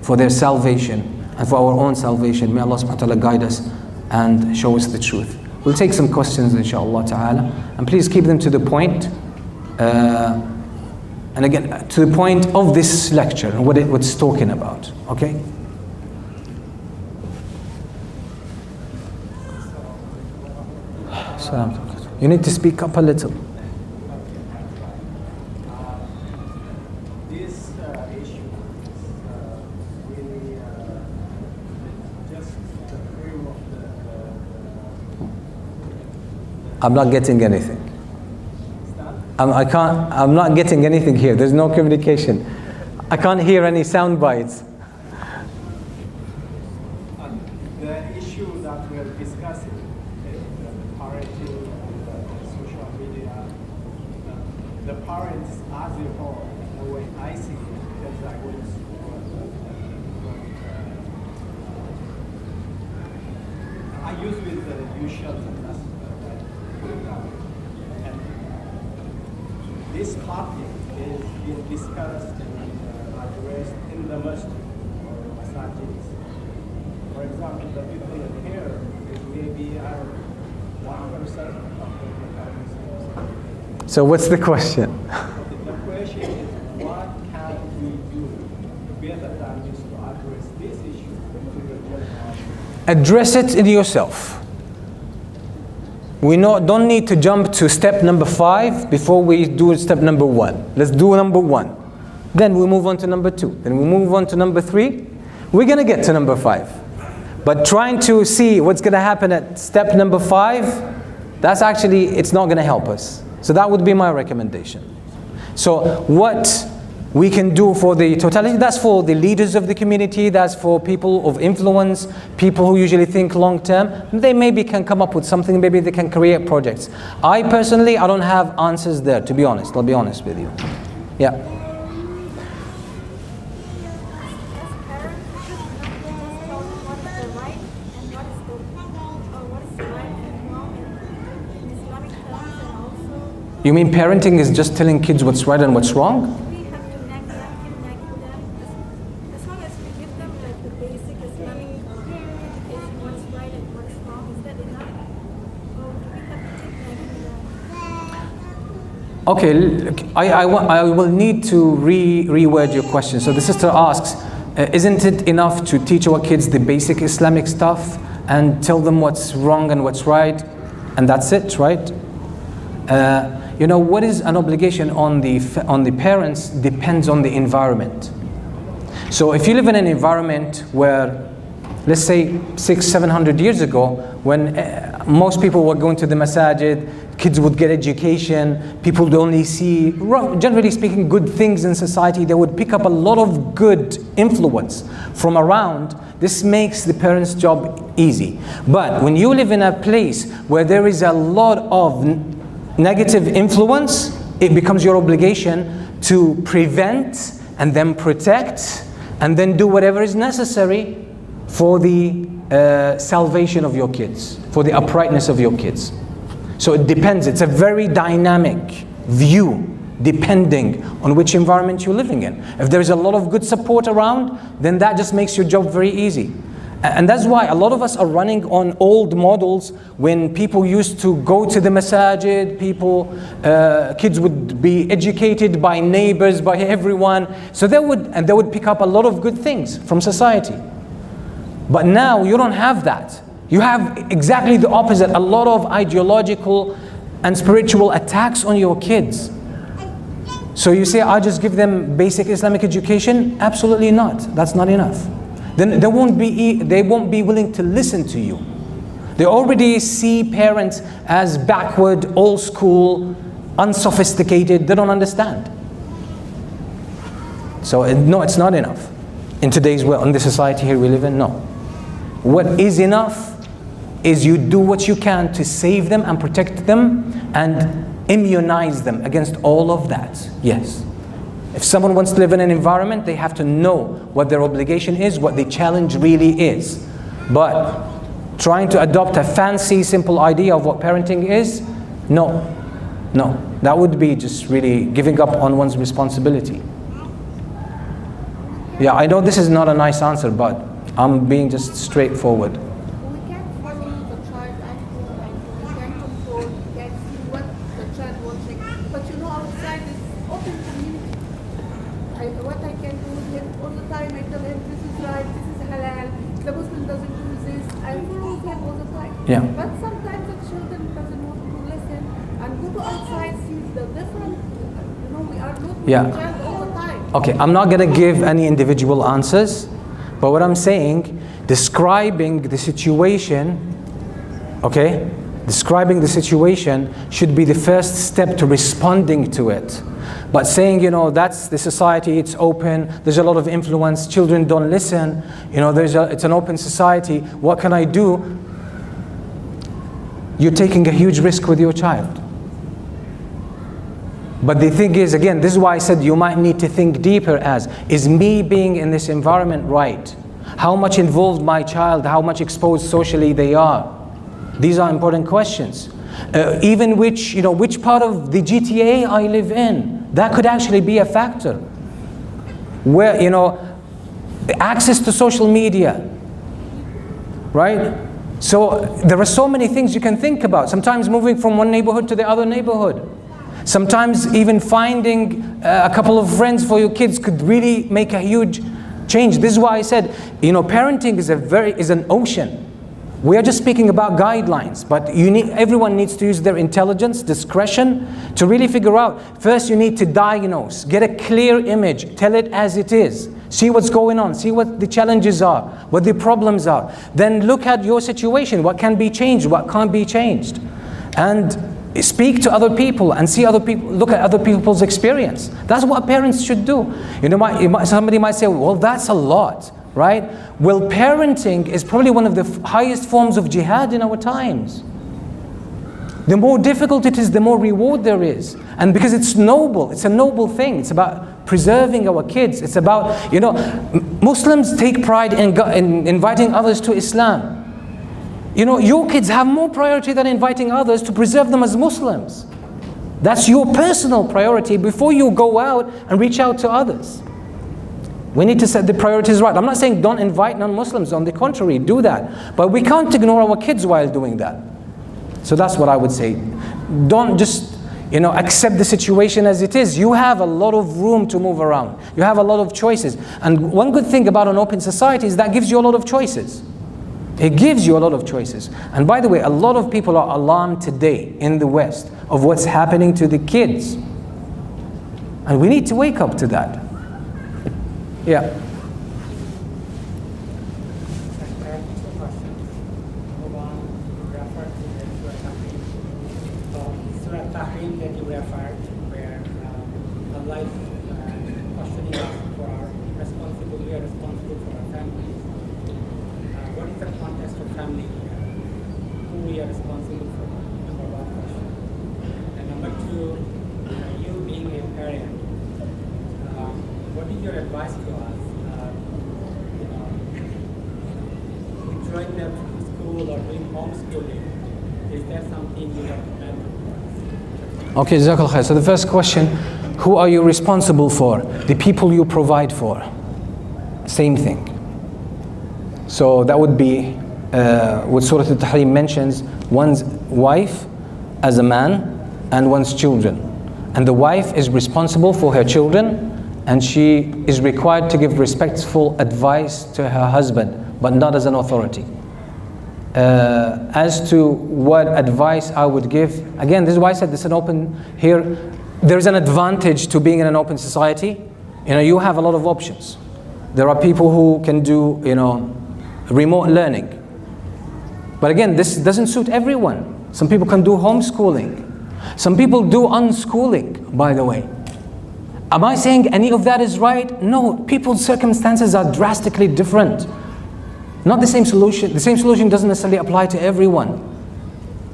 for their salvation and for our own salvation. May Allah subhanahu wa ta'ala guide us and show us the truth. We'll take some questions inshaAllah ta'ala, and please keep them to the point, and again to the point of this lecture and what it's talking about, okay? You need to speak up a little. This issue really just the frame of I'm not getting anything. I'm not getting anything here. There's no communication. I can't hear any sound bites. the issue that we're discussing, the parenting and social media, the parents as a whole, the way I see it, because I went to I use with the usual that's and this topic is being discussed and addressed in the masjid or masajids. For example, the people in here is maybe 1% of the parents. So what's the question? The question is, what can we do better than just to address this issue to the general? Address it in yourself. We don't need to jump to step number 5 before we do step number 1. Let's do number 1. Then we move on to number 2. Then we move on to number 3. We're going to get to number 5. But trying to see what's going to happen at step number 5, that's actually, it's not going to help us. So that would be my recommendation. So what we can do for the totality, that's for the leaders of the community, that's for people of influence, people who usually think long term. They maybe can come up with something, maybe they can create projects. I personally don't have answers there, to be honest. I'll be honest with you. Yeah. You mean parenting is just telling kids what's right and what's wrong? Okay, I will need to reword your question. So the sister asks, isn't it enough to teach our kids the basic Islamic stuff and tell them what's wrong and what's right, and that's it, right? What is an obligation on the parents depends on the environment. So if you live in an environment where, let's say 600-700 years ago, when most people were going to the masajid, kids would get education, people would only see, generally speaking, good things in society. They would pick up a lot of good influence from around. This makes the parents' job easy. But when you live in a place where there is a lot of negative influence, it becomes your obligation to prevent and then protect and then do whatever is necessary for the salvation of your kids, for the uprightness of your kids. So it depends. It's a very dynamic view depending on which environment you're living in. If there's a lot of good support around, then that just makes your job very easy. And that's why a lot of us are running on old models when people used to go to the masajid, kids would be educated by neighbors, by everyone. So they would pick up a lot of good things from society. But now you don't have that. You have exactly the opposite, a lot of ideological and spiritual attacks on your kids. So you say, I just give them basic Islamic education? Absolutely not. That's not enough. Then they won't be willing to listen to you. They already see parents as backward, old school, unsophisticated. They don't understand. So no, it's not enough. In today's world, in the society here we live in, no. What is enough is you do what you can to save them and protect them and immunize them against all of that. Yes. If someone wants to live in an environment, they have to know what their obligation is, what the challenge really is. But trying to adopt a fancy, simple idea of what parenting is, no. That would be just really giving up on one's responsibility. Yeah, I know this is not a nice answer, but I'm being just straightforward. We can't follow the child at home, and we can't control, we can't see what the child watching. But you know, outside is open community. What I can do with him all the time, I tell him this is right, this is halal, the Muslim doesn't do this. I follow him all the time. Yeah. But sometimes the children doesn't want to listen and go to outside, see the different. We are looking at the child all the time. Okay, I'm not going to give any individual answers. But what I'm saying, describing the situation, okay? Describing the situation should be the first step to responding to it. But saying, that's the society, it's open, there's a lot of influence, children don't listen, it's an open society, what can I do? You're taking a huge risk with your child. But the thing is, again, this is why I said you might need to think deeper is me being in this environment right? How much involved my child, how much exposed socially they are? These are important questions. Even which part of the GTA I live in, that could actually be a factor. Where, access to social media, right? So there are so many things you can think about. Sometimes moving from one neighborhood to the other neighborhood. Sometimes even finding a couple of friends for your kids could really make a huge change. This is why I said, parenting is an ocean. We are just speaking about guidelines, but everyone needs to use their intelligence, discretion to really figure out. First, you need to diagnose, get a clear image, tell it as it is. See what's going on, see what the challenges are, what the problems are. Then look at your situation, what can be changed, what can't be changed. And speak to other people and see other people, look at other people's experience. That's what parents should do. Somebody might say, well, that's a lot, right? Well, parenting is probably one of the highest forms of jihad in our times. The more difficult it is, the more reward there is. And because it's noble, it's a noble thing. It's about preserving our kids. It's about, Muslims take pride in inviting others to Islam. Your kids have more priority than inviting others to preserve them as Muslims. That's your personal priority before you go out and reach out to others. We need to set the priorities right. I'm not saying don't invite non-Muslims. On the contrary, do that. But we can't ignore our kids while doing that. So that's what I would say. Don't just, accept the situation as it is. You have a lot of room to move around. You have a lot of choices. And one good thing about an open society is that gives you a lot of choices. It gives you a lot of choices. And by the way, a lot of people are alarmed today in the West of what's happening to the kids. And we need to wake up to that. Yeah. like questioning us for our responsible, we are responsible for our families. What is the context of family here? Who we are responsible for? Number one question. And number two, you being a parent, what is your advice to us? Throwing them to school or doing homeschooling, is there something you recommend? Okay, Jazakallah khair. So the first question, who are you responsible for? The people you provide for. Same thing. So that would be what Surah Al-Tahrim mentions, one's wife as a man and one's children. And the wife is responsible for her children, and she is required to give respectful advice to her husband, but not as an authority. As to what advice I would give, again, this is why I said this is an open here. There's an advantage to being in an open society. You have a lot of options. There are people who can do, remote learning. But again, this doesn't suit everyone. Some people can do homeschooling. Some people do unschooling, by the way. Am I saying any of that is right? No, people's circumstances are drastically different. Not the same solution. The same solution doesn't necessarily apply to everyone.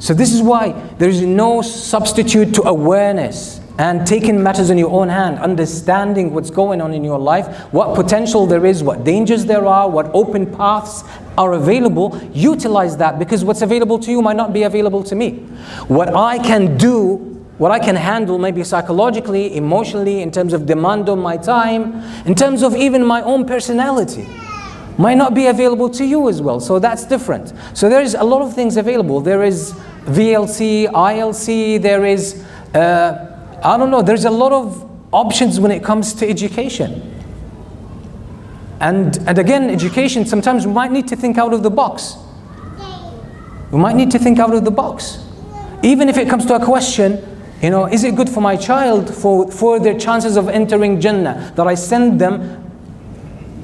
So this is why there is no substitute to awareness and taking matters in your own hand, understanding what's going on in your life, what potential there is, what dangers there are, what open paths are available. Utilize that, because what's available to you might not be available to me. What I can do, what I can handle, maybe psychologically, emotionally, in terms of demand on my time, in terms of even my own personality, might not be available to you as well. So that's different. So there is a lot of things available. There is VLC, ILC, there is, there's a lot of options when it comes to education. And again, education, sometimes we might need to think out of the box. We might need to think out of the box. Even if it comes to a question, is it good for my child, for their chances of entering Jannah, that I send them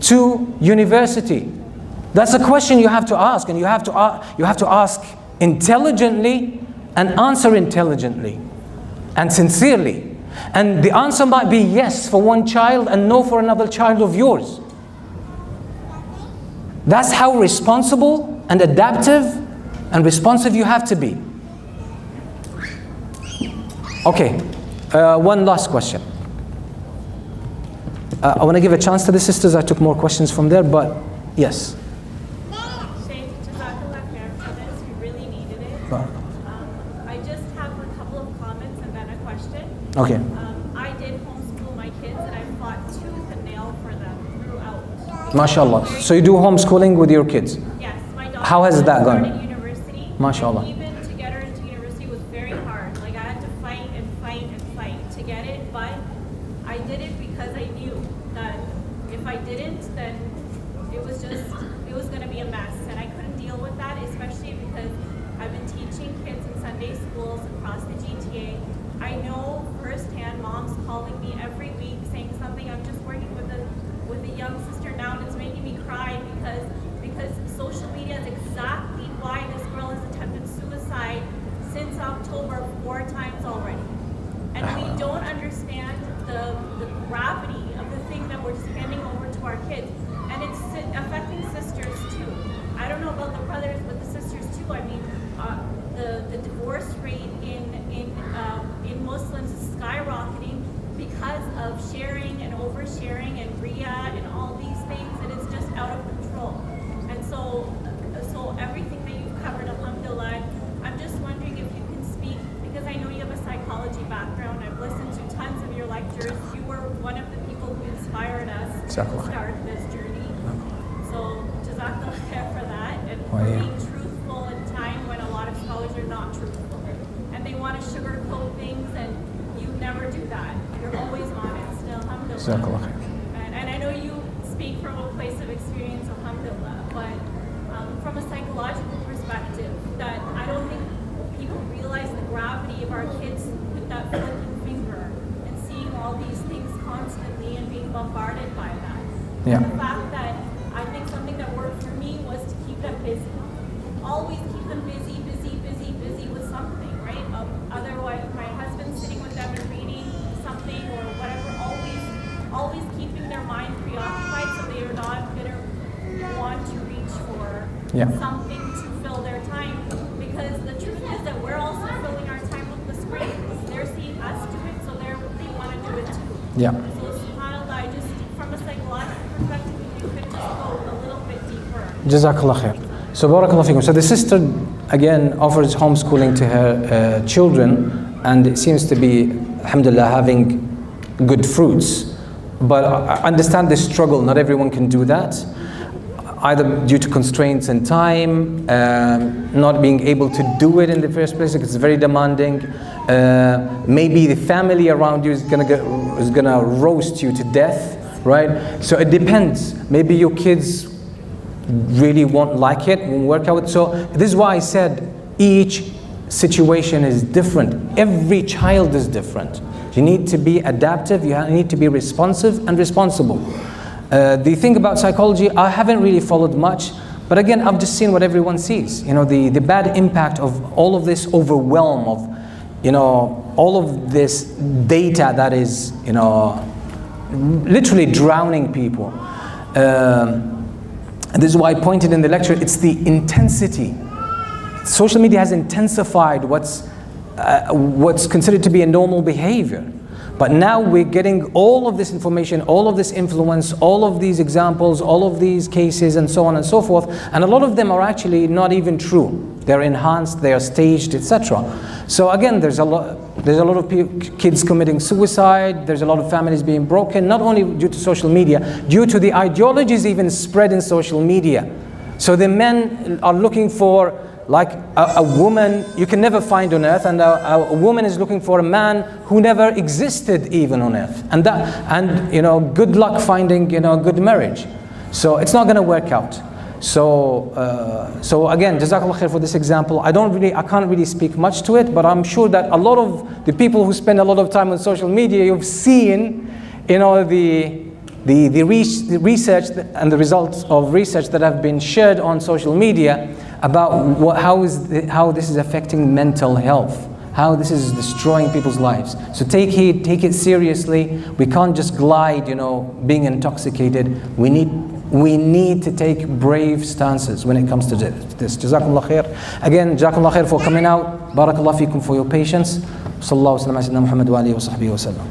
to university? That's a question you have to ask, and you have to ask intelligently and answer intelligently and sincerely. And the answer might be yes for one child and no for another child of yours. That's how responsible and adaptive and responsive you have to be. Okay, one last question. I want to give a chance to the sisters. I took more questions from there, but yes. Sheikh, Jazakallah khair for this. We really needed it. I just have a couple of comments and then a question. Okay. I did homeschool my kids, and I fought tooth and nail for them throughout. MashaAllah. So you do homeschooling with your kids? Yes, my daughter How has that gone? started university. MashaAllah. And even to get her into university was very hard. Like, I had to fight and fight and fight to get it, but I did it because I knew that if I didn't, then it was going to be a mess, and I couldn't deal with that, especially because I've been teaching kids in Sunday schools across the GTA. I know firsthand moms calling me every week saying something. I'm just working with a young sister now, and it's making me cry because social media is exactly why this girl has attempted suicide since October 4 times already. And we don't understand the gravity of the thing that we're just handing over to our kids. And it's affecting sisters too. I don't know about the brothers, but the sisters too. I mean, the divorce rate in Muslims is skyrocketing because of sharing and oversharing and riyah and all these things, and it's just out of control. And so everything that you've covered, alhamdulillah, I'm just wondering if you can speak, because I know you have a psychology background. I've listened to tons of your lectures. You were one of the people who inspired us to start this journey. So Jazakallah khair for that, and for being truthful in time when a lot of scholars are not truthful. And they want to sugarcoat things, and you never do that. You're always honest, alhamdulillah. And I know you speak from a place of experience, alhamdulillah, but from a psychological perspective, that I don't think people realize the gravity of our kids with that flicking finger and seeing all these things constantly and being bombarded by that. Yeah. The fact that I think something that worked for me was to keep them busy. Always keep them busy with something, right? Otherwise, my husband's sitting with them and reading something or whatever, Yeah. something to fill their time. Because the truth is that we're also filling our time with the screens. They're seeing us do it, so they want to do it too. Yeah. So subhanAllah, just from a psychological perspective, if you could just go a little bit deeper. Jazakallah khair. So barakallah fikum. So the sister again offers homeschooling to her children, and it seems to be, alhamdulillah, having good fruits. But I understand the struggle. Not everyone can do that, either due to constraints in time, not being able to do it in the first place because it's very demanding. Maybe the family around you is gonna roast you to death, right? So it depends. Maybe your kids really won't like it, won't work out. So this is why I said each situation is different. Every child is different. You need to be adaptive, you need to be responsive and responsible. The thing about psychology, I haven't really followed much, but again, I've just seen what everyone sees. You know, the bad impact of all of this overwhelm of, you know, all of this data that is, you know, literally drowning people. And this is why I pointed in the lecture, it's the intensity. Social media has intensified what's considered to be a normal behavior. But now we're getting all of this information, all of this influence, all of these examples, all of these cases, and so on and so forth. And a lot of them are actually not even true. They're enhanced, they are staged, etc. So again, there's a lot of kids committing suicide. There's a lot of families being broken, not only due to social media, due to the ideologies even spread in social media. So the men are looking for, like a woman you can never find on earth, and a woman is looking for a man who never existed even on earth, and you know, good luck finding, you know, a good marriage. So it's not going to work out. So again, Jazakallah khair for this example. I can't really speak much to it, but I'm sure that a lot of the people who spend a lot of time on social media, you've seen, you know, the research and the results of research that have been shared on social media about how this is affecting mental health, how this is destroying people's lives. So take heed, take it seriously. We can't just glide, you know, being intoxicated. We need to take brave stances when it comes to this. Jazakumullah khair. Again, Jazakumullah khair for coming out. Barakallah feekum for your patience. Sallallahu alaihi wa sallam Muhammad wa alihi wa sahbihi wa sallam.